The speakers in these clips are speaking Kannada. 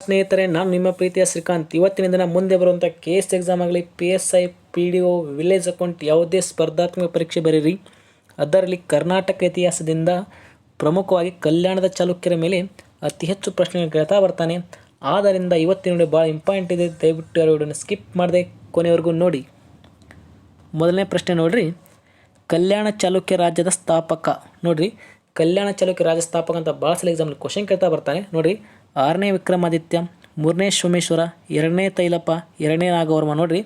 ಸ್ನೇಹಿತರೆ, ನಾನು ನಿಮ್ಮ ಪ್ರೀತಿಯ ಶ್ರೀಕಾಂತ್. ಇವತ್ತಿನ ದಿನ ಮುಂದೆ ಬರುವಂಥ KS ಎಕ್ಸಾಮ್ ಆಗಲಿ, PSI, PDO, ವಿಲೇಜ್ ಅಕೌಂಟ್ ಯಾವುದೇ ಸ್ಪರ್ಧಾತ್ಮಕ ಪರೀಕ್ಷೆ ಬರೀರಿ, ಅದರಲ್ಲಿ ಕರ್ನಾಟಕ ಇತಿಹಾಸದಿಂದ ಪ್ರಮುಖವಾಗಿ ಕಲ್ಯಾಣದ ಚಾಲುಕ್ಯರ ಮೇಲೆ ಅತಿ ಹೆಚ್ಚು ಪ್ರಶ್ನೆಗಳು ಕೇಳ್ತಾ ಬರ್ತಾನೆ. ಆದ್ದರಿಂದ ಇವತ್ತಿನ ವಿಡಿಯೋ ಭಾಳ ಇಂಪಾರ್ಟೆಂಟ್ ಇದೆ. ದಯವಿಟ್ಟು ಯಾರು ವಿಡಿಯೋನ ಸ್ಕಿಪ್ ಮಾಡದೆ ಕೊನೆವರೆಗೂ ನೋಡಿ. ಮೊದಲನೇ ಪ್ರಶ್ನೆ ನೋಡ್ರಿ, ಕಲ್ಯಾಣ ಚಾಲುಕ್ಯ ರಾಜ್ಯದ ಸ್ಥಾಪಕ. ನೋಡ್ರಿ, ಕಲ್ಯಾಣ ಚಾಲುಕ್ಯ ರಾಜ್ಯ ಸ್ಥಾಪಕ ಅಂತ ಭಾಳ ಸಲ ಎಕ್ಸಾಮ್ನಲ್ಲಿ ಕ್ವಶನ್ ಕೇಳ್ತಾ ಬರ್ತಾನೆ. ನೋಡ್ರಿ, 6ನೇ ವಿಕ್ರಮಾದಿತ್ಯ, 3ನೇ ಸೋಮೇಶ್ವರ, 2ನೇ ತೈಲಪ್ಪ, 2ನೇ ನಾಗವರ್ಮ. ನೋಡ್ರಿ,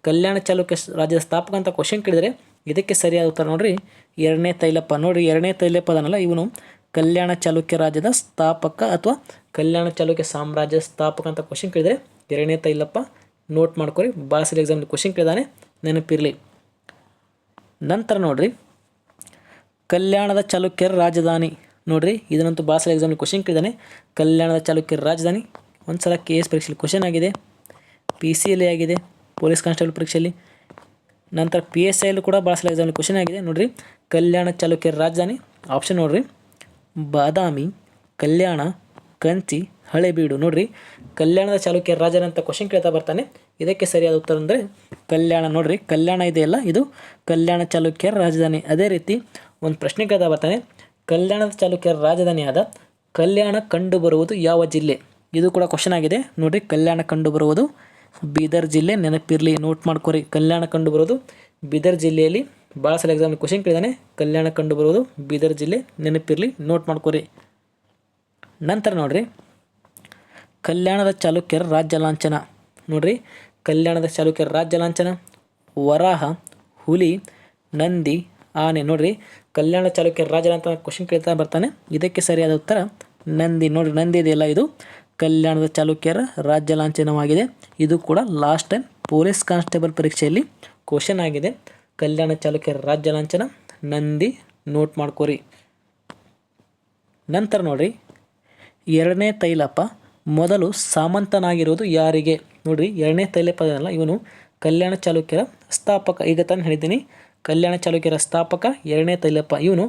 ಕಲ್ಯಾಣ ಚಾಲುಕ್ಯ ರಾಜ್ಯದ ಸ್ಥಾಪಕ ಅಂತ ಕ್ವಶನ್ ಕೇಳಿದರೆ ಇದಕ್ಕೆ ಸರಿಯಾದ ಉತ್ತರ ನೋಡ್ರಿ 2ನೇ ತೈಲಪ್ಪ. ನೋಡ್ರಿ, 2ನೇ ತೈಲಪ್ಪ ಅದನ್ನಲ್ಲ, ಇವನು ಕಲ್ಯಾಣ ಚಾಲುಕ್ಯ ರಾಜ್ಯದ ಸ್ಥಾಪಕ ಅಥವಾ ಕಲ್ಯಾಣ ಚಾಲುಕ್ಯ ಸಾಮ್ರಾಜ್ಯದ ಸ್ಥಾಪಕ ಅಂತ ಕ್ವಶನ್ ಕೇಳಿದರೆ 2ನೇ ತೈಲಪ್ಪ. ನೋಟ್ ಮಾಡ್ಕೊರಿ, ಭಾಳ ಸಲ ಎಕ್ಸಾಮ್ನಲ್ಲಿ ಕ್ವಶನ್ ಕೇಳಿದಾನೆ, ನೆನಪಿರಲಿ. ನಂತರ ನೋಡ್ರಿ, ಕಲ್ಯಾಣದ ಚಾಲುಕ್ಯರ ರಾಜಧಾನಿ. ನೋಡ್ರಿ, ಇದನ್ನಂತೂ ಭಾಳ ಸಲ ಎಕ್ಸಾಮ್ನಲ್ಲಿ ಕ್ವಶನ್ ಕೇಳಿದಾನೆ. ಕಲ್ಯಾಣದ ಚಾಲುಕ್ಯರ ರಾಜಧಾನಿ ಒಂದು ಸಲ KS ಪರೀಕ್ಷೆಯಲ್ಲಿ ಕ್ವಶನ್ ಆಗಿದೆ, PCಯಲ್ಲಿ ಆಗಿದೆ, ಪೊಲೀಸ್ ಕಾನ್ಸ್ಟೇಬಲ್ ಪರೀಕ್ಷೆಯಲ್ಲಿ. ನಂತರ PSIಯಲ್ಲೂ ಕೂಡ ಭಾಳ ಸಲ ಎಕ್ಸಾಮ್ನಲ್ಲಿ ಕ್ವಶನ್ ಆಗಿದೆ. ನೋಡ್ರಿ, ಕಲ್ಯಾಣ ಚಾಲುಕ್ಯರ ರಾಜಧಾನಿ ಆಪ್ಷನ್ ನೋಡ್ರಿ, ಬಾದಾಮಿ, ಕಲ್ಯಾಣ, ಕಂಚಿ, ಹಳೆಬೀಡು. ನೋಡ್ರಿ, ಕಲ್ಯಾಣದ ಚಾಲುಕ್ಯರ ರಾಜಧಾನಿ ಅಂತ ಕ್ವಶನ್ ಕೇಳ್ತಾ ಬರ್ತಾನೆ. ಇದಕ್ಕೆ ಸರಿಯಾದ ಉತ್ತರ ಅಂದರೆ ಕಲ್ಯಾಣ. ನೋಡ್ರಿ, ಕಲ್ಯಾಣ ಇದೆಯಲ್ಲ, ಇದು ಕಲ್ಯಾಣ ಚಾಲುಕ್ಯರ ರಾಜಧಾನಿ. ಅದೇ ರೀತಿ ಒಂದು ಪ್ರಶ್ನೆ ಕೇಳ್ತಾ ಬರ್ತಾನೆ, ಕಲ್ಯಾಣದ ಚಾಲುಕ್ಯರ ರಾಜಧಾನಿಯಾದ ಕಲ್ಯಾಣ ಕಂಡುಬರುವುದು ಯಾವ ಜಿಲ್ಲೆ? ಇದು ಕೂಡ ಕ್ವಶನ್ ಆಗಿದೆ. ನೋಡ್ರಿ, ಕಲ್ಯಾಣ ಕಂಡುಬರುವುದು ಬೀದರ್ ಜಿಲ್ಲೆ, ನೆನಪಿರಲಿ, ನೋಟ್ ಮಾಡ್ಕೊರಿ. ಕಲ್ಯಾಣ ಕಂಡುಬರುವುದು ಬೀದರ್ ಜಿಲ್ಲೆಯಲ್ಲಿ ಭಾಳ ಸಲ ಎಕ್ಸಾಮ್ ಕ್ವಶನ್ ಕೇಳಿದಾನೆ. ಕಲ್ಯಾಣ ಕಂಡುಬರುವುದು ಬೀದರ್ ಜಿಲ್ಲೆ, ನೆನಪಿರಲಿ, ನೋಟ್ ಮಾಡ್ಕೊರಿ. ನಂತರ ನೋಡ್ರಿ, ಕಲ್ಯಾಣದ ಚಾಲುಕ್ಯರ ರಾಜ್ಯ ಲಾಂಛನ. ನೋಡ್ರಿ, ಕಲ್ಯಾಣದ ಚಾಲುಕ್ಯರ ರಾಜ್ಯ ಲಾಂಛನ ವರಾಹ, ಹುಲಿ, ನಂದಿ, ಆನೆ. ನೋಡ್ರಿ, ಕಲ್ಯಾಣ ಚಾಲುಕ್ಯರ ರಾಜ ಅಂತ ಕ್ವಶನ್ ಕೇಳ್ತಾ ಬರ್ತಾನೆ. ಇದಕ್ಕೆ ಸರಿಯಾದ ಉತ್ತರ ನಂದಿ. ನೋಡ್ರಿ, ನಂದಿ ಇದೆಯಲ್ಲ, ಇದು ಕಲ್ಯಾಣದ ಚಾಲುಕ್ಯರ ರಾಜ್ಯ ಲಾಂಛನವಾಗಿದೆ. ಇದು ಕೂಡ ಲಾಸ್ಟ್ ಟೈಮ್ ಪೊಲೀಸ್ ಕಾನ್ಸ್ಟೇಬಲ್ ಪರೀಕ್ಷೆಯಲ್ಲಿ ಕ್ವಶನ್ ಆಗಿದೆ. ಕಲ್ಯಾಣ ಚಾಲುಕ್ಯರ ರಾಜ್ಯ ಲಾಂಛನ ನಂದಿ, ನೋಟ್ ಮಾಡ್ಕೋರಿ. ನಂತರ ನೋಡ್ರಿ, 2ನೇ ತೈಲಪ್ಪ ಮೊದಲು ಸಾಮಂತನಾಗಿರುವುದು ಯಾರಿಗೆ? ನೋಡ್ರಿ, 2ನೇ ತೈಲಪ್ಪ ಅದಲ್ಲ, ಇವನು ಕಲ್ಯಾಣ ಚಾಲುಕ್ಯರ ಸ್ಥಾಪಕ. ಈಗ ತಾನು ಹೇಳಿದ್ದೀನಿ, ಕಲ್ಯಾಣ ಚಾಲುಕ್ಯರ ಸ್ಥಾಪಕ 2ನೇ ತೈಲಪ್ಪ. ಇವನು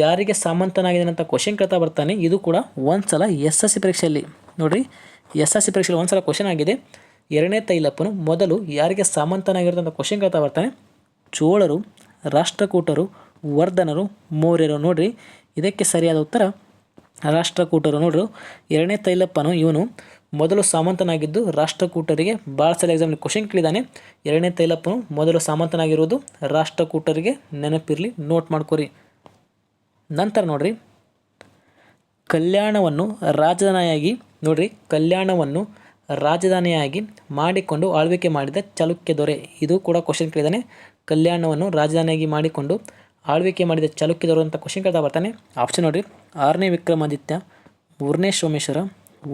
ಯಾರಿಗೆ ಸಾಮಂತನಾಗಿದ್ದಾನೆ ಅಂತ ಕ್ವಶನ್ ಕೇಳ್ತಾ ಬರ್ತಾನೆ. ಇದು ಕೂಡ ಒಂದ್ಸಲ SSC ಪರೀಕ್ಷೆಯಲ್ಲಿ ನೋಡ್ರಿ, SSC ಪರೀಕ್ಷೆಯಲ್ಲಿ ಒಂದ್ಸಲ ಕ್ವಶನ್ ಆಗಿದೆ. 2ನೇ ತೈಲಪ್ಪನು ಮೊದಲು ಯಾರಿಗೆ ಸಾಮಂತನಾಗಿರುತ್ತೆ ಅಂತ ಕ್ವಶನ್ ಕೇಳ್ತಾ ಬರ್ತಾನೆ. ಚೋಳರು, ರಾಷ್ಟ್ರಕೂಟರು, ವರ್ಧನರು, ಮೌರ್ಯರು. ನೋಡ್ರಿ, ಇದಕ್ಕೆ ಸರಿಯಾದ ಉತ್ತರ ರಾಷ್ಟ್ರಕೂಟರು. ನೋಡ್ರಿ, 2ನೇ ತೈಲಪ್ಪನು ಇವನು ಮೊದಲು ಸಾಮಂತನಾಗಿದ್ದು ರಾಷ್ಟ್ರಕೂಟರಿಗೆ. ಭಾಳ ಸಲ ಎಕ್ಸಾಮ್ನಲ್ಲಿ ಕ್ವಶನ್ ಕೇಳಿದಾನೆ. 2ನೇ ತೈಲಪ್ಪನು ಮೊದಲು ಸಾಮಂತನಾಗಿರುವುದು ರಾಷ್ಟ್ರಕೂಟರಿಗೆ, ನೆನಪಿರಲಿ, ನೋಟ್ ಮಾಡ್ಕೊರಿ. ನಂತರ ನೋಡ್ರಿ, ಕಲ್ಯಾಣವನ್ನು ರಾಜಧಾನಿಯಾಗಿ ನೋಡ್ರಿ, ಕಲ್ಯಾಣವನ್ನು ರಾಜಧಾನಿಯಾಗಿ ಮಾಡಿಕೊಂಡು ಆಳ್ವಿಕೆ ಮಾಡಿದ ಚಾಲುಕ್ಯ ದೊರೆ. ಇದು ಕೂಡ ಕ್ವಶನ್ ಕೇಳಿದಾನೆ. ಕಲ್ಯಾಣವನ್ನು ರಾಜಧಾನಿಯಾಗಿ ಮಾಡಿಕೊಂಡು ಆಳ್ವಿಕೆ ಮಾಡಿದ ಚಾಲುಕ್ಯ ದೊರೆ ಅಂತ ಕ್ವಶನ್ ಕೇಳ್ತಾ ಬರ್ತಾನೆ. ಆಪ್ಷನ್ ನೋಡ್ರಿ, 6ನೇ ವಿಕ್ರಮಾದಿತ್ಯ, 3ನೇ ಸೋಮೇಶ್ವರ,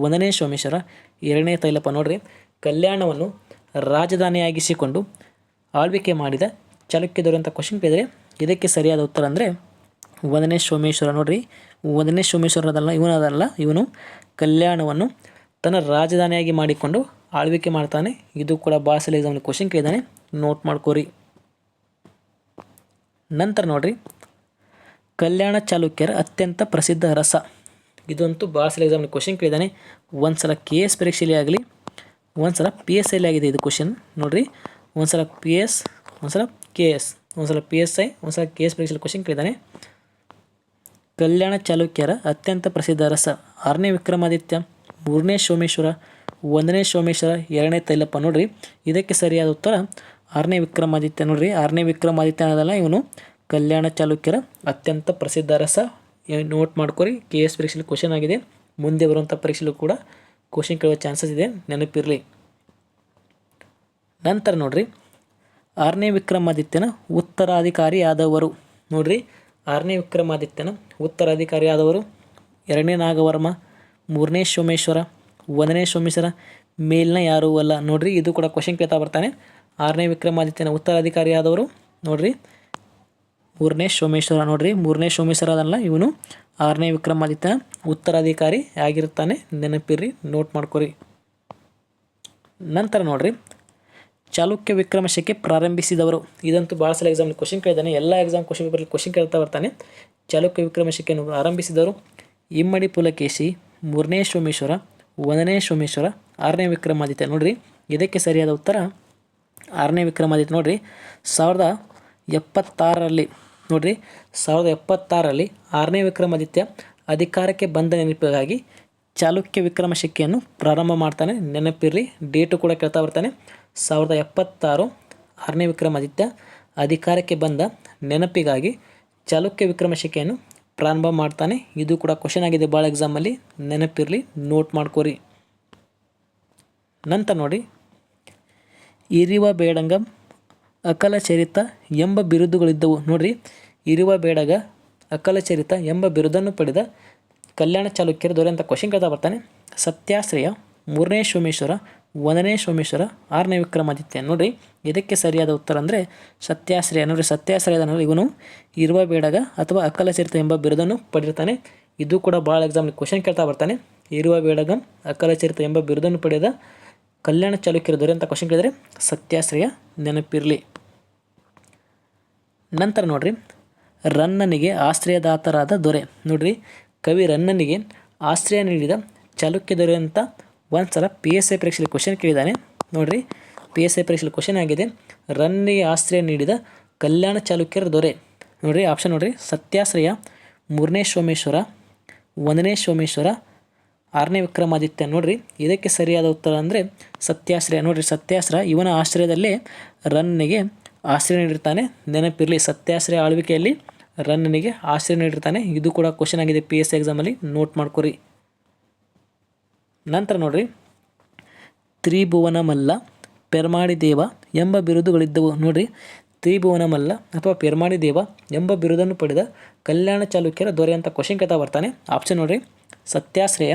1ನೇ ಸೋಮೇಶ್ವರ, 2ನೇ ತೈಲಪ್ಪ. ನೋಡ್ರಿ, ಕಲ್ಯಾಣವನ್ನು ರಾಜಧಾನಿಯಾಗಿಸಿಕೊಂಡು ಆಳ್ವಿಕೆ ಮಾಡಿದ ಚಾಲುಕ್ಯ ದೊರೆ ಅಂತ ಕ್ವಶನ್ ಕೇಳಿದರೆ ಇದಕ್ಕೆ ಸರಿಯಾದ ಉತ್ತರ ಅಂದರೆ 1ನೇ ಸೋಮೇಶ್ವರ. ನೋಡ್ರಿ, 1ನೇ ಸೋಮೇಶ್ವರದಲ್ಲ, ಇವನು ಕಲ್ಯಾಣವನ್ನು ತನ್ನ ರಾಜಧಾನಿಯಾಗಿ ಮಾಡಿಕೊಂಡು ಆಳ್ವಿಕೆ ಮಾಡ್ತಾನೆ. ಇದು ಕೂಡ ಭಾಳ ಸಲ ಎಕ್ಸಾಮ್ನಲ್ಲಿ ಕ್ವಶನ್ ಕೇಳಿದಾನೆ, ನೋಟ್ ಮಾಡ್ಕೋರಿ. ನಂತರ ನೋಡ್ರಿ, ಕಲ್ಯಾಣ ಚಾಲುಕ್ಯರ ಅತ್ಯಂತ ಪ್ರಸಿದ್ಧ ರಸ. ಇದಂತೂ ಭಾಳ ಸಲ ಎಕ್ಸಾಮ್ನಲ್ಲಿ ಕ್ವಶನ್ ಕೇಳಿದಾನೆ. ಒಂದು ಸಲ KS ಪರೀಕ್ಷೆಯಲ್ಲಿ ಆಗಲಿ, ಒಂದು ಸಲ PSIಯಲ್ಲಿ ಆಗಿದೆ ಇದು ಕ್ವಶನ್. ನೋಡ್ರಿ, ಒಂದು ಸಲ PS, ಒಂದು ಸಲ KS, ಒಂದು ಸಲ PSI, ಒಂದು ಸಲ KS ಪರೀಕ್ಷೆಯಲ್ಲಿ ಕ್ವಶನ್ ಕೇಳಿದಾನೆ. ಕಲ್ಯಾಣ ಚಾಲುಕ್ಯರ ಅತ್ಯಂತ ಪ್ರಸಿದ್ಧ ರಸ 6ನೇ ವಿಕ್ರಮಾದಿತ್ಯ, 3ನೇ ಸೋಮೇಶ್ವರ, 1ನೇ ಸೋಮೇಶ್ವರ, 2ನೇ ತೈಲಪ್ಪ. ನೋಡ್ರಿ, ಇದಕ್ಕೆ ಸರಿಯಾದ ಉತ್ತರ 6ನೇ ವಿಕ್ರಮಾದಿತ್ಯ. ನೋಡ್ರಿ, 6ನೇ ವಿಕ್ರಮಾದಿತ್ಯ ಅನ್ನೋದಲ್ಲ, ಇವನು ಕಲ್ಯಾಣ ಚಾಲುಕ್ಯರ ಅತ್ಯಂತ ಪ್ರಸಿದ್ಧ ರಸ. ನೋಟ್ ಮಾಡ್ಕೊರಿ, KS ಪರೀಕ್ಷೆಯಲ್ಲಿ ಕ್ವಶನ್ ಆಗಿದೆ. ಮುಂದೆ ಬರುವಂಥ ಪರೀಕ್ಷೆಯಲ್ಲೂ ಕೂಡ ಕ್ವಶನ್ ಕೇಳುವ ಚಾನ್ಸಸ್ ಇದೆ, ನೆನಪಿರಲಿ. ನಂತರ ನೋಡ್ರಿ, 6ನೇ ವಿಕ್ರಮಾದಿತ್ಯನ ಉತ್ತರಾಧಿಕಾರಿಯಾದವರು. ನೋಡ್ರಿ, 6ನೇ ವಿಕ್ರಮಾದಿತ್ಯನ ಉತ್ತರಾಧಿಕಾರಿಯಾದವರು 2ನೇ ನಾಗವರ್ಮ, 3ನೇ ಸೋಮೇಶ್ವರ, 1ನೇ ಸೋಮೇಶ್ವರ, ಮೇಲಿನ ಯಾರೂ ಅಲ್ಲ. ನೋಡ್ರಿ, ಇದು ಕೂಡ ಕ್ವಶನ್ ಕೇಳ್ತಾ ಬರ್ತಾನೆ. 6ನೇ ವಿಕ್ರಮಾದಿತ್ಯನ ಉತ್ತರಾಧಿಕಾರಿಯಾದವರು ನೋಡ್ರಿ 3ನೇ ಸೋಮೇಶ್ವರ. ನೋಡ್ರಿ, 3ನೇ ಸೋಮೇಶ್ವರ ಅದಲ್ಲ, ಇವನು 6ನೇ ವಿಕ್ರಮಾದಿತ್ಯನ ಉತ್ತರಾಧಿಕಾರಿ ಆಗಿರ್ತಾನೆ, ನೆನಪಿರ್ರಿ, ನೋಟ್ ಮಾಡ್ಕೊರಿ. ನಂತರ ನೋಡ್ರಿ, ಚಾಲುಕ್ಯ ವಿಕ್ರಮಶಕೆ ಪ್ರಾರಂಭಿಸಿದವರು. ಇದಂತೂ ಭಾಳ ಸಲ ಎಕ್ಸಾಮ್ನಲ್ಲಿ ಕ್ವಶನ್ ಕೇಳಿದಾನೆ. ಎಲ್ಲ ಎಕ್ಸಾಮ್ ಕ್ವಶನ್ ಪೇಪರಲ್ಲಿ ಕ್ವಶನ್ ಕೇಳ್ತಾ ಬರ್ತಾನೆ. ಚಾಲುಕ್ಯ ವಿಕ್ರಮಶಕೆಯನ್ನು ಆರಂಭಿಸಿದವರು ಇಮ್ಮಡಿ ಪುಲಕೇಶಿ, 3ನೇ ಸೋಮೇಶ್ವರ, ಒಂದನೇ ಸೋಮೇಶ್ವರ, ಆರನೇ ವಿಕ್ರಮಾದಿತ್ಯ. ನೋಡಿರಿ ಇದಕ್ಕೆ ಸರಿಯಾದ ಉತ್ತರ ಆರನೇ ವಿಕ್ರಮಾದಿತ್ಯ. ನೋಡಿರಿ 1076ರಲ್ಲಿ ನೋಡಿರಿ 1076ರಲ್ಲಿ ಆರನೇ ವಿಕ್ರಮಾದಿತ್ಯ ಅಧಿಕಾರಕ್ಕೆ ಬಂದ ನೆನಪಿಗಾಗಿ ಚಾಲುಕ್ಯ ವಿಕ್ರಮಶಕೆಯನ್ನು ಪ್ರಾರಂಭ ಮಾಡ್ತಾನೆ. ನೆನಪಿರಲಿ, ಡೇಟು ಕೂಡ ಕೇಳ್ತಾ ಬರ್ತಾನೆ. 1076 ಆರನೇ ವಿಕ್ರಮಾದಿತ್ಯ ಅಧಿಕಾರಕ್ಕೆ ಬಂದ ನೆನಪಿಗಾಗಿ ಚಾಲುಕ್ಯ ವಿಕ್ರಮಶಕೆಯನ್ನು ಪ್ರಾರಂಭ ಮಾಡ್ತಾನೆ. ಇದು ಕೂಡ ಕ್ವಶನ್ ಆಗಿದೆ ಭಾಳ ಎಕ್ಸಾಮಲ್ಲಿ, ನೆನಪಿರಲಿ, ನೋಟ್ ಮಾಡ್ಕೋರಿ. ನಂತರ ನೋಡಿ, ಇರಿವ ಬೇಡಂಗಂ, ಅಕಲ ಚರಿತ ಎಂಬ ಬಿರುದುಗಳಿದ್ದವು. ನೋಡಿರಿ, ಇರುವ ಬೇಡಗ, ಅಕಲ ಚರಿತ ಎಂಬ ಬಿರುದನ್ನು ಪಡೆದ ಕಲ್ಯಾಣ ಚಾಲುಕ್ಯರ ದೊರೆ ಅಂತ ಕ್ವಶನ್ ಕೇಳ್ತಾ ಬರ್ತಾನೆ. ಸತ್ಯಾಶ್ರಯ, ಮೂರನೇ ಸೋಮೇಶ್ವರ, ಒಂದನೇ ಸೋಮೇಶ್ವರ, ಆರನೇ ವಿಕ್ರಮಾದಿತ್ಯ. ನೋಡಿರಿ ಇದಕ್ಕೆ ಸರಿಯಾದ ಉತ್ತರ ಅಂದರೆ ಸತ್ಯಾಶ್ರಯ. ನೋಡಿರಿ ಸತ್ಯಾಶ್ರಯದ ನೋಡಿ ಇವನು ಇರುವ ಬೇಡಗ ಅಥವಾ ಅಕಲ ಚರಿತ ಎಂಬ ಬಿರುದನ್ನು ಪಡೆದಿರ್ತಾನೆ. ಇದು ಕೂಡ ಭಾಳ ಎಕ್ಸಾಮ್ಲಿ ಕ್ವಶನ್ ಕೇಳ್ತಾ ಬರ್ತಾನೆ. ಇರುವ ಬೇಡಗಂ, ಅಕಲ ಚರಿತ ಎಂಬ ಬಿರುದನ್ನು ಪಡೆದ ಕಲ್ಯಾಣ ಚಾಲುಕ್ಯರ ದೊರೆ ಅಂತ ಕ್ವಶನ್ ಕೇಳಿದರೆ ಸತ್ಯಾಶ್ರಯ, ನೆನಪಿರಲಿ. ನಂತರ ನೋಡ್ರಿ, ರನ್ನನಿಗೆ ಆಶ್ರಯದಾತರಾದ ದೊರೆ. ನೋಡ್ರಿ, ಕವಿ ರನ್ನನಿಗೆ ಆಶ್ರಯ ನೀಡಿದ ಚಾಲುಕ್ಯ ದೊರೆ ಅಂತ ಒಂದ್ಸಲ PSI ಪರೀಕ್ಷೆಯಲ್ಲಿ ಕ್ವಶನ್ ಕೇಳಿದ್ದಾನೆ. ನೋಡ್ರಿ, PSI ಪರೀಕ್ಷೆಯಲ್ಲಿ ಕ್ವಶನ್ ಆಗಿದೆ, ರನ್ನನಿಗೆ ಆಶ್ರಯ ನೀಡಿದ ಕಲ್ಯಾಣ ಚಾಲುಕ್ಯರ ದೊರೆ. ನೋಡ್ರಿ ಆಪ್ಷನ್ ನೋಡ್ರಿ, ಸತ್ಯಾಶ್ರಯ, ಮೂರನೇ ಸೋಮೇಶ್ವರ, ಒಂದನೇ ಸೋಮೇಶ್ವರ, ಆರನೇ ವಿಕ್ರಮಾದಿತ್ಯ. ನೋಡ್ರಿ ಇದಕ್ಕೆ ಸರಿಯಾದ ಉತ್ತರ ಅಂದರೆ ಸತ್ಯಾಶ್ರಯ. ನೋಡ್ರಿ ಸತ್ಯಾಶ್ರಯ ಇವನ ಆಶ್ರಯದಲ್ಲೇ ರನ್ನನಿಗೆ ಆಶ್ರಯ ನೀಡಿರ್ತಾನೆ. ನೆನಪಿರಲಿ, ಸತ್ಯಾಶ್ರಯ ಆಳ್ವಿಕೆಯಲ್ಲಿ ರನ್ನನಿಗೆ ಆಶ್ರಯ ನೀಡಿರ್ತಾನೆ. ಇದು ಕೂಡ ಕ್ವಶನ್ ಆಗಿದೆ PSI ಎಕ್ಸಾಮಲ್ಲಿ, ನೋಟ್ ಮಾಡ್ಕೊರಿ. ನಂತರ ನೋಡ್ರಿ, ತ್ರಿಭುವನ ಮಲ್ಲ, ಪೆರ್ಮಾಡಿ ದೇವ ಎಂಬ ಬಿರುದುಗಳಿದ್ದವು. ನೋಡ್ರಿ, ತ್ರಿಭುವನ ಮಲ್ಲ ಅಥವಾ ಪೆರ್ಮಾಡಿ ದೇವ ಎಂಬ ಬಿರುದನ್ನು ಪಡೆದ ಕಲ್ಯಾಣ ಚಾಲುಕ್ಯರ ದೊರೆ ಅಂತ ಕ್ವಶನ್ ಕೇಳ್ತಾ ಬರ್ತಾನೆ. ಆಪ್ಷನ್ ನೋಡ್ರಿ, ಸತ್ಯಾಶ್ರಯ,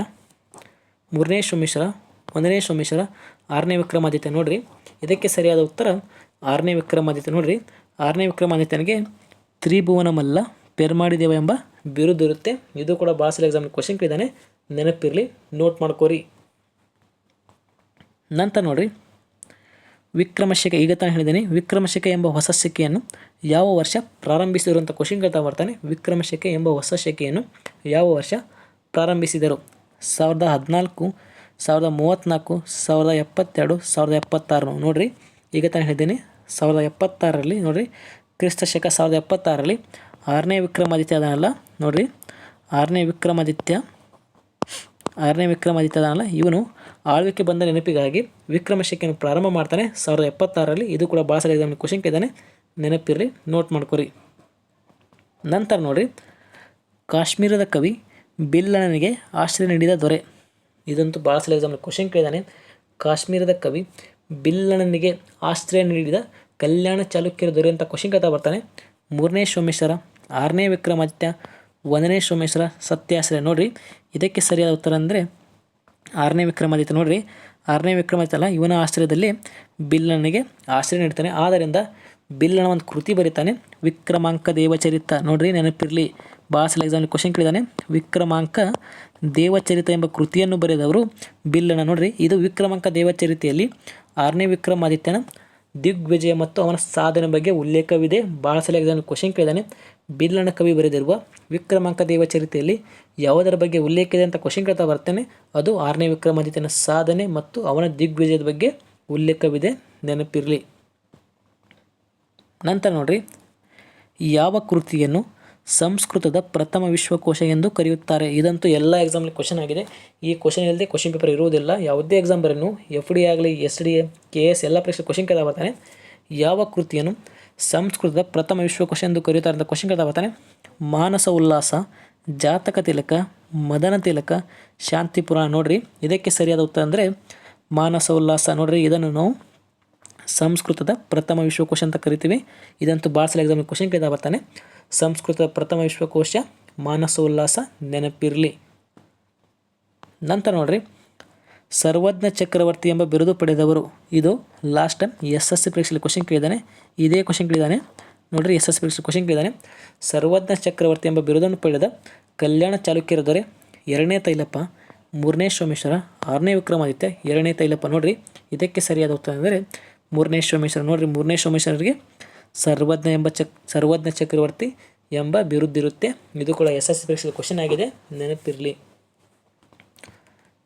ಮೂರನೇ ಸೋಮೇಶ್ವರ, ಒಂದನೇ ಸೋಮೇಶ್ವರ, ಆರನೇ ವಿಕ್ರಮಾದಿತ್ಯ. ನೋಡ್ರಿ ಇದಕ್ಕೆ ಸರಿಯಾದ ಉತ್ತರ ಆರನೇ ವಿಕ್ರಮಾದಿತ್ಯ. ನೋಡ್ರಿ, ಆರನೇ ವಿಕ್ರಮಾದಿತ್ಯನಿಗೆ ತ್ರಿಭುವನ ಮಲ್ಲ, ಪೆರ್ಮಾಡಿ ದೇವ ಎಂಬ ಬಿರುದು ಇರುತ್ತೆ. ಇದು ಕೂಡ ಭಾಳ ಸಲ ಎಕ್ಸಾಮ್ ಕ್ವಶನ್ ಕೇಳಿದ್ದಾನೆ, ನೆನಪಿರಲಿ, ನೋಟ್ ಮಾಡ್ಕೋರಿ. ನಂತರ ನೋಡ್ರಿ, ವಿಕ್ರಮಶಕ. ಈಗ ತಾನು ಹೇಳಿದ್ದೀನಿ, ವಿಕ್ರಮಶಕ ಎಂಬ ಹೊಸ ಶಕೆಯನ್ನು ಯಾವ ವರ್ಷ ಪ್ರಾರಂಭಿಸಿದರು ಅಂತ ಕ್ವಶನ್ ಕೇಳ್ತಾ ಬರ್ತಾನೆ. ವಿಕ್ರಮಶಕ ಎಂಬ ಹೊಸ ಶಕೆಯನ್ನು ಯಾವ ವರ್ಷ ಪ್ರಾರಂಭಿಸಿದರು? 1014, 1034, 1072, 1076. ನೋಡಿರಿ, ಈಗ ತಾನು ಹೇಳಿದ್ದೀನಿ 1076ರಲ್ಲಿ. ನೋಡಿರಿ, ಕ್ರಿಸ್ತ ಶಕ 1076ರಲ್ಲಿ ಆರನೇ ವಿಕ್ರಮಾದಿತ್ಯ ಅದನ್ನಲ್ಲ. ನೋಡಿರಿ, ಆರನೇ ವಿಕ್ರಮಾದಿತ್ಯ ಅದನ್ನಲ್ಲ, ಇವನು ಆಳ್ವಿಕೆ ಬಂದ ನೆನಪಿಗಾಗಿ ವಿಕ್ರಮಶಕೆಯನ್ನು ಪ್ರಾರಂಭ ಮಾಡ್ತಾನೆ 1076ರಲ್ಲಿ. ಇದು ಕೂಡ ಭಾಳ ಸಲ ಎಕ್ಸಾಮ್ ಕ್ವಶನ್ ಕೇಳಿದ್ದಾನೆ, ನೆನಪಿರಲಿ, ನೋಟ್ ಮಾಡ್ಕೊರಿ. ನಂತರ ನೋಡಿರಿ, ಕಾಶ್ಮೀರದ ಕವಿ ಬಿಲ್ಲನಿಗೆ ಆಶ್ರಯ ನೀಡಿದ ದೊರೆ. ಇದಂತೂ ಭಾಳ ಸಲ ಎಕ್ಸಾಮ್ ಕ್ವಶನ್ ಕೇಳಿದ್ದಾನೆ. ಕಾಶ್ಮೀರದ ಕವಿ ಬಿಲ್ಲನಿಗೆ ಆಶ್ರಯ ನೀಡಿದ ಕಲ್ಯಾಣ ಚಾಲುಕ್ಯರ ದೊರೆ ಅಂತ ಕ್ವಶನ್ ಕೇಳ್ತಾ ಬರ್ತಾನೆ. ಮೂರನೇ ಸೋಮೇಶ್ವರ, ಆರನೇ ವಿಕ್ರಮಾದಿತ್ಯ, ಒಂದನೇ ಸೋಮೇಶ್ವರ, ಸತ್ಯಾಶ್ರಯ. ನೋಡಿರಿ ಇದಕ್ಕೆ ಸರಿಯಾದ ಉತ್ತರ ಅಂದರೆ ಆರನೇ ವಿಕ್ರಮಾದಿತ್ಯ. ನೋಡಿರಿ, ಆರನೇ ವಿಕ್ರಮಾದಿತ್ಯ ಅಲ್ಲ, ಇವನ ಆಶ್ರಯದಲ್ಲಿ ಬಿಲ್ಲನಿಗೆ ಆಶ್ರಯ ನೀಡ್ತಾನೆ. ಆದ್ದರಿಂದ ಬಿಲ್ಲನ ಒಂದು ಕೃತಿ ಬರೀತಾನೆ, ವಿಕ್ರಮಾಂಕ ದೇವಚರಿತ. ನೋಡಿರಿ ನೆನಪಿರಲಿ, ಭಾಳ ಸಲ ಎಕ್ಸಾಮ್ಲಿ ಕ್ವಶನ್ ಕೇಳಿದ್ದಾನೆ. ವಿಕ್ರಮಾಂಕ ದೇವಚರಿತ ಎಂಬ ಕೃತಿಯನ್ನು ಬರೆದವರು ಬಿಲ್ಲನ. ನೋಡಿರಿ, ಇದು ವಿಕ್ರಮಾಂಕ ದೇವಚರಿತೆಯಲ್ಲಿ ಆರನೇ ವಿಕ್ರಮಾದಿತ್ಯನ ದಿಗ್ವಿಜಯ ಮತ್ತು ಅವನ ಸಾಧನೆ ಬಗ್ಗೆ ಉಲ್ಲೇಖವಿದೆ. ಭಾಳ ಸಲ ಎಕ್ಸಾಮ್ ಕ್ವಶನ್ ಕೇಳಿದ್ದಾನೆ. ಬಿಲ್ಲನ ಕವಿ ಬರೆದಿರುವ ವಿಕ್ರಮಾಂಕ ದೇವಚರಿತೆಯಲ್ಲಿ ಯಾವುದರ ಬಗ್ಗೆ ಉಲ್ಲೇಖ ಇದೆ ಅಂತ ಕ್ವಶನ್ ಕೇಳ್ತಾ ಬರ್ತೇನೆ. ಅದು ಆರನೇ ವಿಕ್ರಮಾದಿತ್ಯನ ಸಾಧನೆ ಮತ್ತು ಅವನ ದಿಗ್ವಿಜಯದ ಬಗ್ಗೆ ಉಲ್ಲೇಖವಿದೆ, ನೆನಪಿರಲಿ. ನಂತರ ನೋಡ್ರಿ, ಯಾವ ಕೃತಿಯನ್ನು ಸಂಸ್ಕೃತದ ಪ್ರಥಮ ವಿಶ್ವಕೋಶ ಎಂದು ಕರೆಯುತ್ತಾರೆ? ಇದಂತೂ ಎಲ್ಲ ಎಕ್ಸಾಮ್ಲಿ ಕ್ವಶನ್ ಆಗಿದೆ. ಈ ಕ್ವಶನ್ ಇಲ್ಲದೆ ಕ್ವಶನ್ ಪೇಪರ್ ಇರುವುದಿಲ್ಲ. ಯಾವುದೇ ಎಕ್ಸಾಮ್ ಬರೀನು, FD ಆಗಲಿ, SDA, KS ಎಲ್ಲ ಪರೀಕ್ಷೆ ಕ್ವಶನ್ ಕೇಳ್ತಾ ಬರ್ತಾನೆ. ಯಾವ ಕೃತಿಯನ್ನು ಸಂಸ್ಕೃತದ ಪ್ರಥಮ ವಿಶ್ವಕೋಶ ಎಂದು ಕರೆಯುತ್ತಾರೆ ಅಂತ ಕ್ವಶನ್ ಕೇಳ್ತಾ ಬರ್ತಾನೆ. ಮಾನಸ ಉಲ್ಲಾಸ, ಜಾತಕ ತಿಲಕ, ಮದನ ತಿಲಕ, ಶಾಂತಿ ಪುರಾಣ. ನೋಡ್ರಿ ಇದಕ್ಕೆ ಸರಿಯಾದ ಉತ್ತರ ಅಂದರೆ ಮಾನಸ ಉಲ್ಲಾಸ. ನೋಡ್ರಿ, ಇದನ್ನು ನಾವು ಸಂಸ್ಕೃತದ ಪ್ರಥಮ ವಿಶ್ವಕೋಶ ಅಂತ ಕರಿತೀವಿ. ಇದಂತೂ ಭಾಳ ಸಲ ಎಕ್ಸಾಮ್ ಕ್ವಶನ್ ಕೇಳ್ತಾ ಬರ್ತಾನೆ. ಸಂಸ್ಕೃತದ ಪ್ರಥಮ ವಿಶ್ವಕೋಶ ಮಾನಸ ಉಲ್ಲಾಸ, ನೆನಪಿರಲಿ. ನಂತರ ನೋಡ್ರಿ, ಸರ್ವಜ್ಞ ಚಕ್ರವರ್ತಿ ಎಂಬ ಬಿರುದು ಪಡೆದವರು. ಇದು ಲಾಸ್ಟ್ ಟೈಮ್ SSC ಪರೀಕ್ಷೆಯಲ್ಲಿ ಕ್ವಶನ್ ಕೇಳಿದ್ದಾನೆ. ಇದೇ ಕ್ವಶನ್ ಕೇಳಿದ್ದಾನೆ. ನೋಡ್ರಿ, SSC ಪರೀಕ್ಷೆ ಕ್ವಶನ್ ಕೇಳಿದ್ದಾನೆ. ಸರ್ವಜ್ಞ ಚಕ್ರವರ್ತಿ ಎಂಬ ಬಿರುದನ್ನು ಪಡೆದ ಕಲ್ಯಾಣ ಚಾಲುಕ್ಯರ ದೊರೆ ಎರಡನೇ ತೈಲಪ್ಪ, ಮೂರನೇ ಸೋಮೇಶ್ವರ, ಆರನೇ ವಿಕ್ರಮಾದಿತ್ಯ, ಎರಡನೇ ತೈಲಪ್ಪ. ನೋಡ್ರಿ ಇದಕ್ಕೆ ಸರಿಯಾದ ಉತ್ತರ ಅಂದರೆ ಮೂರನೇ ಸೋಮೇಶ್ವರ. ನೋಡ್ರಿ, ಮೂರನೇ ಸೋಮೇಶ್ವರರಿಗೆ ಸರ್ವಜ್ಞ ಚಕ್ರವರ್ತಿ ಎಂಬ ಬಿರುದಿರುತ್ತೆ. ಇದು ಕೂಡ SSC ಪರೀಕ್ಷೆಯಲ್ಲಿ ಕ್ವಶನ್ ಆಗಿದೆ, ನೆನಪಿರಲಿ.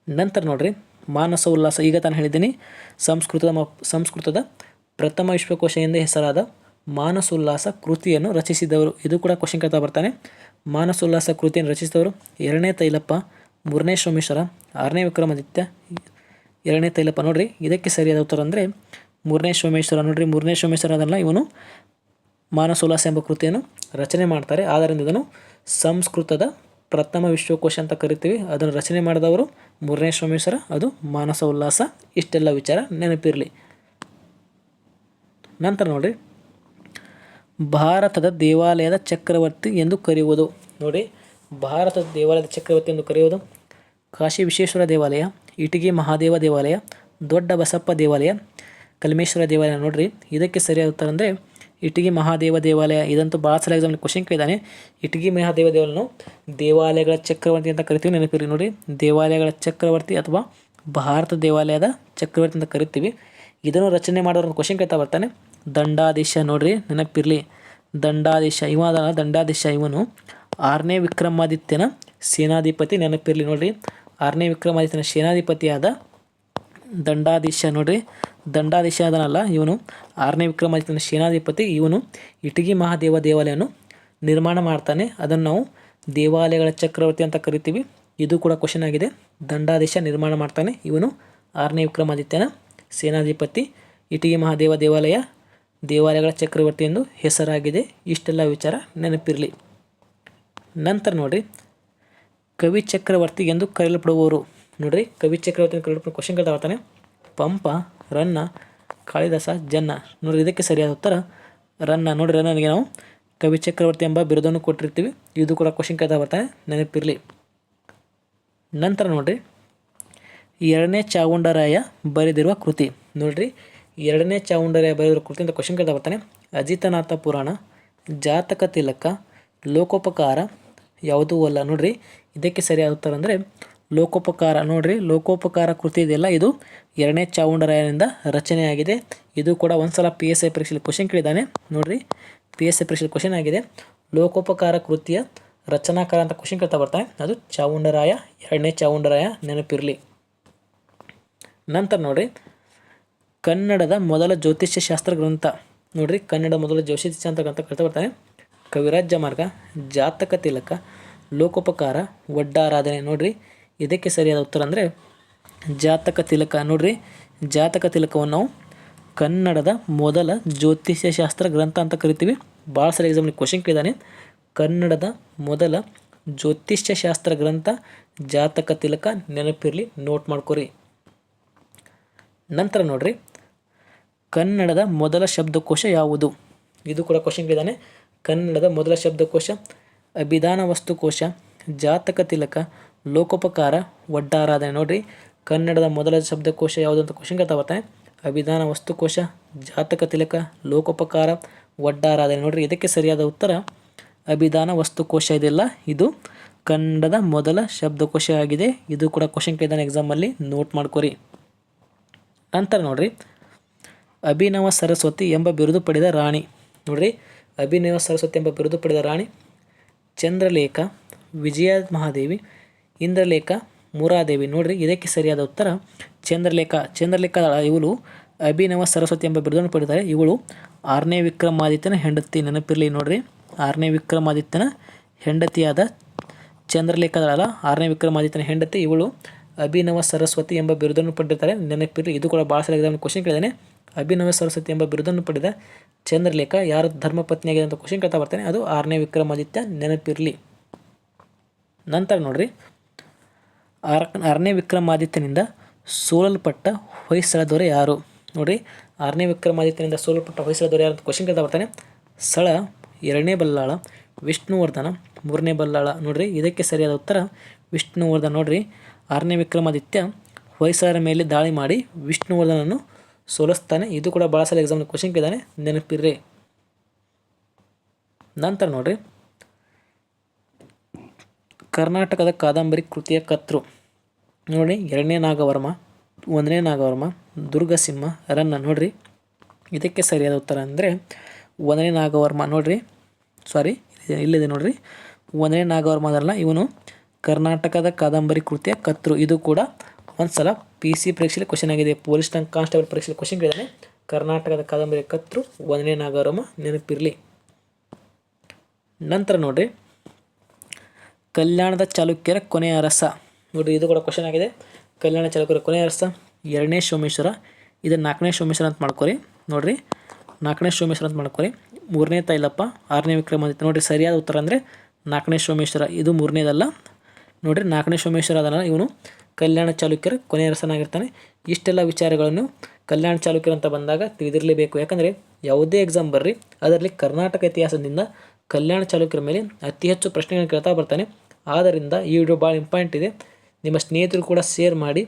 ನಂತರ ನೋಡ್ರಿ ಮಾನಸ ಉಲ್ಲಾಸ, ಈಗ ತಾನು ಹೇಳಿದ್ದೀನಿ ಸಂಸ್ಕೃತದ ಪ್ರಥಮ ವಿಶ್ವಕೋಶ ಎಂದೇ ಹೆಸರಾದ ಮಾನಸೋಲ್ಲಾಸ ಕೃತಿಯನ್ನು ರಚಿಸಿದವರು. ಇದು ಕೂಡ ಕ್ವಶನ್ ಕೇಳ್ತಾ ಬರ್ತಾನೆ. ಮಾನಸೋಲ್ಲಾಸ ಕೃತಿಯನ್ನು ರಚಿಸಿದವರು 2ನೇ ತೈಲಪ್ಪ, 3ನೇ ಸೋಮೇಶ್ವರ, 6ನೇ ವಿಕ್ರಮಾದಿತ್ಯ, 2ನೇ ತೈಲಪ್ಪ. ನೋಡ್ರಿ ಇದಕ್ಕೆ ಸರಿಯಾದ ಉತ್ತರ ಅಂದರೆ 3ನೇ ಸೋಮೇಶ್ವರ. ನೋಡ್ರಿ 3ನೇ ಸೋಮೇಶ್ವರ ಅದಲ್ಲ, ಇವನು ಮಾನಸೋಲ್ಲಾಸ ಎಂಬ ಕೃತಿಯನ್ನು ರಚನೆ ಮಾಡ್ತಾರೆ. ಆದ್ದರಿಂದ ಇದನ್ನು ಸಂಸ್ಕೃತದ ಪ್ರಥಮ ವಿಶ್ವಕೋಶ ಅಂತ ಕರಿತೀವಿ. ಅದನ್ನು ರಚನೆ ಮಾಡಿದವರು 3ನೇ ಸೋಮೇಶ್ವರ, ಅದು ಮಾನಸ ಉಲ್ಲಾಸ. ಇಷ್ಟೆಲ್ಲ ವಿಚಾರ ನೆನಪಿರಲಿ. ನಂತರ ನೋಡ್ರಿ ಭಾರತದ ದೇವಾಲಯದ ಚಕ್ರವರ್ತಿ ಎಂದು ಕರೆಯುವುದು. ನೋಡಿ ಭಾರತದ ದೇವಾಲಯದ ಚಕ್ರವರ್ತಿ ಎಂದು ಕರೆಯುವುದು ಕಾಶಿ ವಿಶ್ವೇಶ್ವರ ದೇವಾಲಯ, ಇಟಗಿ ಮಹಾದೇವ ದೇವಾಲಯ, ದೊಡ್ಡ ಬಸಪ್ಪ ದೇವಾಲಯ, ಕಲ್ಮೇಶ್ವರ ದೇವಾಲಯ. ನೋಡ್ರಿ ಇದಕ್ಕೆ ಸರಿಯಾದ ಉತ್ತರ ಅಂದರೆ ಇಟಗಿ ಮಹಾದೇವ ದೇವಾಲಯ. ಇದಂತೂ ಭಾಳ ಸಲ ಎಕ್ಸಾಮ್ನಲ್ಲಿ ಕ್ವಶನ್ ಕೇಳಿದ್ದಾನೆ. ಇಟಗಿ ಮಹಾದೇವ ದೇವಾಲಯನು ದೇವಾಲಯಗಳ ಚಕ್ರವರ್ತಿ ಅಂತ ಕರಿತೀವಿ, ನೆನಪಿರಿ. ನೋಡಿ ದೇವಾಲಯಗಳ ಚಕ್ರವರ್ತಿ ಅಥವಾ ಭಾರತ ದೇವಾಲಯದ ಚಕ್ರವರ್ತಿ ಅಂತ ಕರಿತೀವಿ. ಇದನ್ನು ರಚನೆ ಮಾಡೋರು ಕ್ವಶನ್ ಕೇಳ್ತಾ ಬರ್ತಾನೆ. ದಂಡಾಧೀಶ, ನೋಡ್ರಿ ನೆನಪಿರಲಿ, ದಂಡಾಧೀಶ ದಂಡಾಧೀಶ ಇವನು 6ನೇ ವಿಕ್ರಮಾದಿತ್ಯನ ಸೇನಾಧಿಪತಿ. ನೆನಪಿರಲಿ. ನೋಡ್ರಿ 6ನೇ ವಿಕ್ರಮಾದಿತ್ಯನ ಸೇನಾಧಿಪತಿಯಾದ ದಂಡಾಧೀಶ. ನೋಡ್ರಿ ದಂಡಾಧೀಶ ಅದನಲ್ಲ, ಇವನು 6ನೇ ವಿಕ್ರಮಾದಿತ್ಯನ ಸೇನಾಧಿಪತಿ. ಇವನು ಇಟಗಿ ಮಹಾದೇವ ದೇವಾಲಯವನ್ನು ನಿರ್ಮಾಣ ಮಾಡ್ತಾನೆ. ಅದನ್ನು ನಾವು ದೇವಾಲಯಗಳ ಚಕ್ರವರ್ತಿ ಅಂತ ಕರಿತೀವಿ. ಇದು ಕೂಡ ಕ್ವಶನ್ ಆಗಿದೆ. ದಂಡಾಧೀಶ ನಿರ್ಮಾಣ ಮಾಡ್ತಾನೆ. ಇವನು 6ನೇ ವಿಕ್ರಮಾದಿತ್ಯನ ಸೇನಾಧಿಪತಿ. ಇಟಗಿ ಮಹಾದೇವ ದೇವಾಲಯಗಳ ಚಕ್ರವರ್ತಿ ಎಂದು ಹೆಸರಾಗಿದೆ. ಇಷ್ಟೆಲ್ಲ ವಿಚಾರ ನೆನಪಿರಲಿ. ನಂತರ ನೋಡ್ರಿ ಕವಿ ಚಕ್ರವರ್ತಿ ಎಂದು ಕರೆಯಲ್ಪಡುವವರು. ನೋಡ್ರಿ ಕವಿ ಚಕ್ರವರ್ತಿ ಎಂದು ಕರೆಯಲ್ಪಡುವ ಕ್ವಶನ್ ಕೇಳ್ತಾ ಬರ್ತಾನೆ. ಪಂಪ, ರನ್ನ, ಕಾಳಿದಾಸ, ಜನ್ನ. ನೋಡ್ರಿ ಇದಕ್ಕೆ ಸರಿಯಾದ ಉತ್ತರ ರನ್ನ. ನೋಡ್ರಿ ರನ್ನನಿಗೆ ನಾವು ಕವಿ ಚಕ್ರವರ್ತಿ ಎಂಬ ಬಿರುದನ್ನು ಕೊಟ್ಟಿರ್ತೀವಿ. ಇದು ಕೂಡ ಕ್ವಶನ್ ಕೇಳ್ತಾ ಬರ್ತಾನೆ, ನೆನಪಿರಲಿ. ನಂತರ ನೋಡ್ರಿ 2ನೇ ಚಾವುಂಡರಾಯ ಬರೆದಿರುವ ಕೃತಿ. ನೋಡ್ರಿ 2ನೇ ಚಾವುಂಡರಾಯ ಬರೆದಿರುವ ಕೃತಿ ಅಂತ ಕ್ವಶನ್ ಕೇಳ್ತಾ ಬರ್ತಾನೆ. ಅಜಿತನಾಥ ಪುರಾಣ, ಜಾತಕ ತಿಲಕ, ಲೋಕೋಪಕಾರ, ಯಾವುದೂ ಅಲ್ಲ. ನೋಡ್ರಿ ಇದಕ್ಕೆ ಸರಿಯಾದ ಉತ್ತರ ಅಂದರೆ ಲೋಕೋಪಕಾರ. ನೋಡ್ರಿ ಲೋಕೋಪಕಾರ ಕೃತಿ ಇದೆಯಲ್ಲ, ಇದು 2ನೇ ಚಾವುಂಡರಾಯನಿಂದ ರಚನೆಯಾಗಿದೆ. ಇದು ಕೂಡ ಒಂದ್ಸಲ PSI ಪರೀಕ್ಷೆಯಲ್ಲಿ ಕ್ವಶನ್ ಕೇಳಿದ್ದಾನೆ. ನೋಡ್ರಿ PSI ಪರೀಕ್ಷೆಯಲ್ಲಿ ಕ್ವಶನ್ ಆಗಿದೆ. ಲೋಕೋಪಕಾರ ಕೃತಿಯ ರಚನಾಕಾರ ಅಂತ ಕ್ವಶನ್ ಕೇಳ್ತಾ ಬರ್ತಾನೆ. ಅದು ಚಾವುಂಡರಾಯ, 2ನೇ ಚಾವುಂಡರಾಯ, ನೆನಪಿರಲಿ. ನಂತರ ನೋಡ್ರಿ ಕನ್ನಡದ ಮೊದಲ ಜ್ಯೋತಿಷ್ಯ ಶಾಸ್ತ್ರ ಗ್ರಂಥ. ನೋಡ್ರಿ ಕನ್ನಡ ಮೊದಲ ಜ್ಯೋತಿಷ್ಯ ಶಾಸ್ತ್ರ ಗ್ರಂಥ ಕೇಳ್ತಾ ಬರ್ತಾನೆ. ಕವಿರಾಜ್ಯ ಮಾರ್ಗ, ಜಾತಕ ತಿಲಕ, ಲೋಕೋಪಕಾರ, ಒಡ್ಡಾರಾಧನೆ. ನೋಡ್ರಿ ಇದಕ್ಕೆ ಸರಿಯಾದ ಉತ್ತರ ಅಂದರೆ ಜಾತಕ ತಿಲಕ. ನೋಡ್ರಿ ಜಾತಕ ತಿಲಕವನ್ನು ನಾವು ಕನ್ನಡದ ಮೊದಲ ಜ್ಯೋತಿಷ್ಯ ಶಾಸ್ತ್ರ ಗ್ರಂಥ ಅಂತ ಕರಿತೀವಿ. ಭಾಳ ಸಲ ಎಕ್ಸಾಮ್ನಲ್ಲಿ ಕ್ವಶನ್ ಕೇಳಿದ್ದಾನೆ. ಕನ್ನಡದ ಮೊದಲ ಜ್ಯೋತಿಷ್ಯ ಶಾಸ್ತ್ರ ಗ್ರಂಥ ಜಾತಕ ತಿಲಕ, ನೆನಪಿರಲಿ, ನೋಟ್ ಮಾಡ್ಕೊರಿ. ನಂತರ ನೋಡ್ರಿ ಕನ್ನಡದ ಮೊದಲ ಶಬ್ದಕೋಶ ಯಾವುದು? ಇದು ಕೂಡ ಕ್ವಶನ್ ಕೇಳಿದ್ದಾನೆ. ಕನ್ನಡದ ಮೊದಲ ಶಬ್ದಕೋಶ ಅಭಿಧಾನ ವಸ್ತುಕೋಶ, ಜಾತಕ ತಿಲಕ, ಲೋಕೋಪಕಾರ, ಒಡ್ಡಾರಾಧನೆ. ನೋಡ್ರಿ ಕನ್ನಡದ ಮೊದಲ ಶಬ್ದಕೋಶ ಯಾವುದು ಅಂತ ಕ್ವಶನ್ ಕೇಳ್ತಾ ಬರ್ತಾನೆ. ಅಭಿಧಾನ ವಸ್ತುಕೋಶ, ಜಾತಕ ತಿಲಕ, ಲೋಕೋಪಕಾರ, ಒಡ್ಡಾರಾಧನೆ. ನೋಡ್ರಿ ಇದಕ್ಕೆ ಸರಿಯಾದ ಉತ್ತರ ಅಭಿಧಾನ ವಸ್ತುಕೋಶ ಇದೆಲ್ಲ, ಇದು ಕನ್ನಡದ ಮೊದಲ ಶಬ್ದಕೋಶ ಆಗಿದೆ. ಇದು ಕೂಡ ಕ್ವಶನ್ ಕೇಳಿದ್ದಾನೆ ಎಕ್ಸಾಮಲ್ಲಿ, ನೋಟ್ ಮಾಡ್ಕೊರಿ. ನಂತರ ನೋಡ್ರಿ ಅಭಿನವ ಸರಸ್ವತಿ ಎಂಬ ಬಿರುದು ಪಡೆದ ರಾಣಿ. ನೋಡ್ರಿ ಅಭಿನವ ಸರಸ್ವತಿ ಎಂಬ ಬಿರುದು ಪಡೆದ ರಾಣಿ ಚಂದ್ರಲೇಖ, ವಿಜಯ ಮಹಾದೇವಿ, ಇಂದ್ರಲೇಖ, ಮುರಾದೇವಿ. ನೋಡ್ರಿ ಇದಕ್ಕೆ ಸರಿಯಾದ ಉತ್ತರ ಚಂದ್ರಲೇಖ ಇವಳು ಅಭಿನವ ಸರಸ್ವತಿ ಎಂಬ ಬಿರುದನ್ನು ಪಡೆದಿದ್ದಾರೆ. ಇವಳು 6ನೇ ವಿಕ್ರಮಾದಿತ್ಯನ ಹೆಂಡತಿ. ನೆನಪಿರಲಿ. ನೋಡ್ರಿ 6ನೇ ವಿಕ್ರಮಾದಿತ್ಯನ ಹೆಂಡತಿಯಾದ ಚಂದ್ರಲೇಖದಲ್ಲ, 6ನೇ ವಿಕ್ರಮಾದಿತ್ಯನ ಹೆಂಡತಿ ಇವಳು ಅಭಿನವ ಸರಸ್ವತಿ ಎಂಬ ಬಿರುದನ್ನು ಪಡೆದಿರ್ತಾರೆ. ನೆನಪಿರಲಿ. ಇದು ಕೂಡ ಭಾಳ ಸಲ ಎಕ್ಸಾಮ್ ಕ್ವಶನ್ ಕೇಳಿದ್ದಾನೆ. ಅಭಿನವ ಸರಸ್ವತಿ ಎಂಬ ಬಿರುದನ್ನು ಪಡೆದ ಚಂದ್ರಲೇಖ ಯಾರ ಧರ್ಮಪತ್ನಿಯಾಗಿದೆ ಅಂತ ಕ್ವಶನ್ ಕೇಳ್ತಾ ಬರ್ತಾನೆ. ಅದು 6ನೇ ವಿಕ್ರಮಾದಿತ್ಯ, ನೆನಪಿರಲಿ. ನಂತರ ನೋಡ್ರಿ 6ನೇ ವಿಕ್ರಮಾದಿತ್ಯನಿಂದ ಸೋಲಲ್ಪಟ್ಟ ಹೊಯ್ಸಳ ದೊರೆ ಯಾರು? ನೋಡ್ರಿ 6ನೇ ವಿಕ್ರಮಾದಿತ್ಯನಿಂದ ಸೋಲಲ್ಪಟ್ಟ ಹೊಯ್ಸಳ ದೊರೆ ಯಾರು ಅಂತ ಕ್ವಶನ್ ಕೇಳ್ತಾ ಬರ್ತಾನೆ. ಸಳ, 2ನೇ ಬಲ್ಲಾಳ, ವಿಷ್ಣುವರ್ಧನ, 3ನೇ ಬಲ್ಲಾಳ. ನೋಡ್ರಿ ಇದಕ್ಕೆ ಸರಿಯಾದ ಉತ್ತರ ವಿಷ್ಣುವರ್ಧನ. ನೋಡ್ರಿ 6ನೇ ವಿಕ್ರಮಾದಿತ್ಯ ಹೊಯ್ಸಳರ ಮೇಲೆ ದಾಳಿ ಮಾಡಿ ವಿಷ್ಣುವರ್ಧನನ್ನು ಸೋಲಿಸ್ತಾನೆ. ಇದು ಕೂಡ ಭಾಳ ಸಲ ಎಕ್ಸಾಮ್ನ ಕ್ವಶನ್ ಕೇಳಿದ್ದಾನೆ, ನೆನಪಿರ್ರಿ. ನಂತರ ನೋಡ್ರಿ ಕರ್ನಾಟಕದ ಕಾದಂಬರಿ ಕೃತಿಯ ಕರ್ತೃ. ನೋಡಿ 2ನೇ ನಾಗವರ್ಮ, 1ನೇ ನಾಗವರ್ಮ, ದುರ್ಗಸಿಂಹ, ರನ್ನ. ನೋಡ್ರಿ ಇದಕ್ಕೆ ಸರಿಯಾದ ಉತ್ತರ ಅಂದರೆ 1ನೇ ನಾಗವರ್ಮ. ನೋಡ್ರಿ ಇಲ್ಲಿದೆ ನೋಡ್ರಿ 1ನೇ ನಾಗವರ್ಮ ಅದಲ್ಲ, ಇವನು ಕರ್ನಾಟಕದ ಕಾದಂಬರಿ ಕೃತಿಯ ಕರ್ತೃ. ಇದು ಕೂಡ ಒಂದು ಸಲ PC ಪರೀಕ್ಷೆಯಲ್ಲಿ ಕ್ವಶನ್ ಆಗಿದೆ, ಪೊಲೀಸ್ ಕಾನ್ಸ್ಟೇಬಲ್ ಪರೀಕ್ಷೆಯಲ್ಲಿ ಕ್ವಶನ್ ಕೇಳಿದಾನೆ. ಕರ್ನಾಟಕದ ಕಾದಂಬರಿ ಕರ್ತೃ 1ನೇ ನಾಗರಾಮ, ನೆನಪಿರಲಿ. ನಂತರ ನೋಡ್ರಿ, ಕಲ್ಯಾಣದ ಚಾಲುಕ್ಯರ ಕೊನೆಯ ಅರಸ. ನೋಡಿರಿ, ಇದು ಕೂಡ ಕ್ವಶನ್ ಆಗಿದೆ. ಕಲ್ಯಾಣ ಚಾಲುಕ್ಯರ ಕೊನೆಯ ಅರಸ 2ನೇ ಸೋಮೇಶ್ವರ. ಇದನ್ನು 4ನೇ ಸೋಮೇಶ್ವರ ಅಂತ ಮಾಡ್ಕೊರಿ. ನೋಡಿರಿ, 4ನೇ ಸೋಮೇಶ್ವರ ಅಂತ ಮಾಡ್ಕೊರಿ. 3ನೇ ತೈಲಪ್ಪ, 6ನೇ ವಿಕ್ರಮಾದಿತ್ಯ. ನೋಡಿರಿ, ಸರಿಯಾದ ಉತ್ತರ ಅಂದರೆ 4ನೇ ಸೋಮೇಶ್ವರ. ಇದು 3ನೇದಲ್ಲ. ನೋಡಿರಿ, 4ನೇ ಸೋಮೇಶ್ವರ ಅದನ್ನ ಇವನು ಕಲ್ಯಾಣ ಚಾಲುಕ್ಯರ ಕೊನೆಯ ಅರಸನಾಗಿರ್ತಾನೆ. ಇಷ್ಟೆಲ್ಲ ವಿಚಾರಗಳನ್ನು ಕಲ್ಯಾಣ ಚಾಲುಕ್ಯರು ಅಂತ ಬಂದಾಗ ತಿಳಿದಿರಲೇಬೇಕು. ಯಾಕಂದರೆ ಯಾವುದೇ ಎಕ್ಸಾಮ್ ಬರ್ರಿ, ಅದರಲ್ಲಿ ಕರ್ನಾಟಕ ಇತಿಹಾಸದಿಂದ ಕಲ್ಯಾಣ ಚಾಲುಕ್ಯರ ಮೇಲೆ ಅತಿ ಹೆಚ್ಚು ಪ್ರಶ್ನೆಗಳನ್ನು ಕೇಳ್ತಾ ಬರ್ತಾನೆ. ಆದ್ದರಿಂದ ಈ ವಿಡಿಯೋ ಭಾಳ ಇಂಪಾರ್ಟೆಂಟ್ ಇದೆ. ನಿಮ್ಮ ಸ್ನೇಹಿತರು ಕೂಡ ಶೇರ್ ಮಾಡಿ.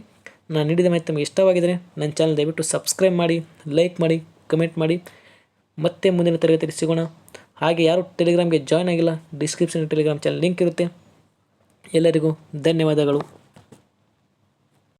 ನಾನು ನೀಡಿದ ಮಾಹಿತಿ ನಿಮಗೆ ಇಷ್ಟವಾಗಿದ್ದರೆ ನನ್ನ ಚಾನಲ್ ದಯವಿಟ್ಟು ಸಬ್ಸ್ಕ್ರೈಬ್ ಮಾಡಿ, ಲೈಕ್ ಮಾಡಿ, ಕಮೆಂಟ್ ಮಾಡಿ. ಮತ್ತೆ ಮುಂದಿನ ತರಗತಿಯಲ್ಲಿ ಸಿಗೋಣ. ಹಾಗೆ ಯಾರು ಟೆಲಿಗ್ರಾಮ್ಗೆ ಜಾಯ್ನ್ ಆಗಿಲ್ಲ, ಡಿಸ್ಕ್ರಿಪ್ಷನ್ ಟೆಲಿಗ್ರಾಮ್ ಚಾನಲ್ ಲಿಂಕ್ ಇರುತ್ತೆ. ಎಲ್ಲರಿಗೂ ಧನ್ಯವಾದಗಳು.